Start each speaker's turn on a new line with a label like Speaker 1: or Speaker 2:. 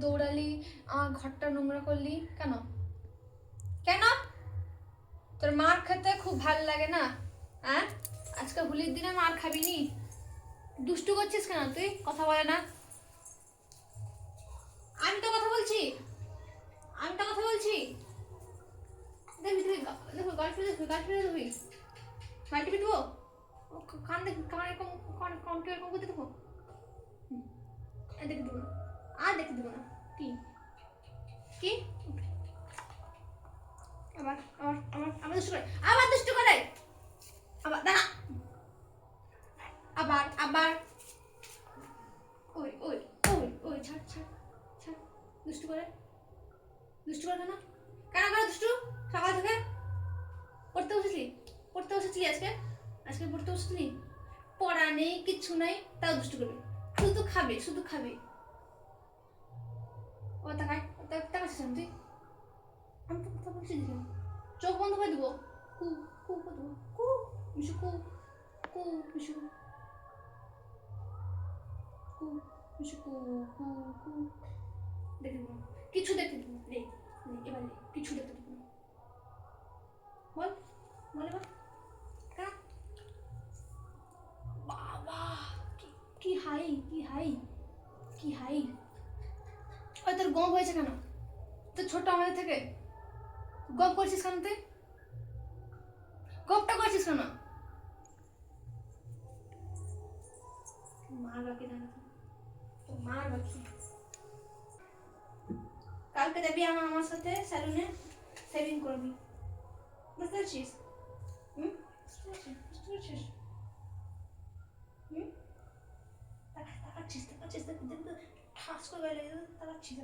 Speaker 1: দৌড়ালি, আমার ঘরটা নোংরা করলি কেন? কেন তোর মার খেতে খুব ভালো লাগে না? হ্যাঁ, আজকে হোলির দিনে মার খাবি নি? দুষ্টু করছিস কেন তুই? কথা বলে না। আমি তো কথা বলছি, আমি তো কথা বলছি। দেখবি তুই, দেখো গার্লফ্রেন্ড, দেখবি গার্লফ্রেন্ড, দেখবি মাল্টি পিটবো। কান দেখবি, কান এরকম, কান এরকম করতে দেখো। দেখে দেবো না, আর দেখে দেবো না। কি কি আবার আবার আবার আবার দুষ্টু করে, আবার দুষ্টু করে, আবার দাঁড়া, আবার আবার। ওই ওই ওই ওই ছাড় ছাড় ছাড়। দুষ্টু করে, দুষ্টু করে কেন? কেন করে দুষ্টু? সকাল থেকে পড়তে বসেছিলি, পড়তে বসেছিলি আজকে, আজকে পড়তে বসেছিলি? পড়া নেই, কিচ্ছু নাই, তাও দুষ্টু করবে। শুধু খাবে, শুধু খাবে। ও তাকায়, তাকাচ্ছিস তুই? আমি তো কথা বলছি, দেখি চোখ বন্ধ করে দেবো। কু কু করে দেবো, কু মিশু, কু কু মিশু, কু মিশু, কু কু কু। দেখে দেবো, কিছু দেখতে দেবো রে, এবার কিছু দেখতে দেবো না। বল, বল এবার। কেন? বাবা, কি হাই, কি হাই, কি হাই। ওই তোর গম হয়েছে কেন? তুই ছোট আমাদের থেকে, গপ করছিস কেন তুই? গপটা করছিস কেন? মার বাকি জানা, মার বাকি। কালকে যাবি আমার সাথে স্যালুনে, সেভিং করবি, বুঝতে পারছিস? বুঝতে পারছিস, বুঝতে পারছিস? তাকাচ্ছিস, তাকাচ্ছিস, দেখবি তো ঠাস করে গায়ে লেগে যাবে, তাকাচ্ছিস।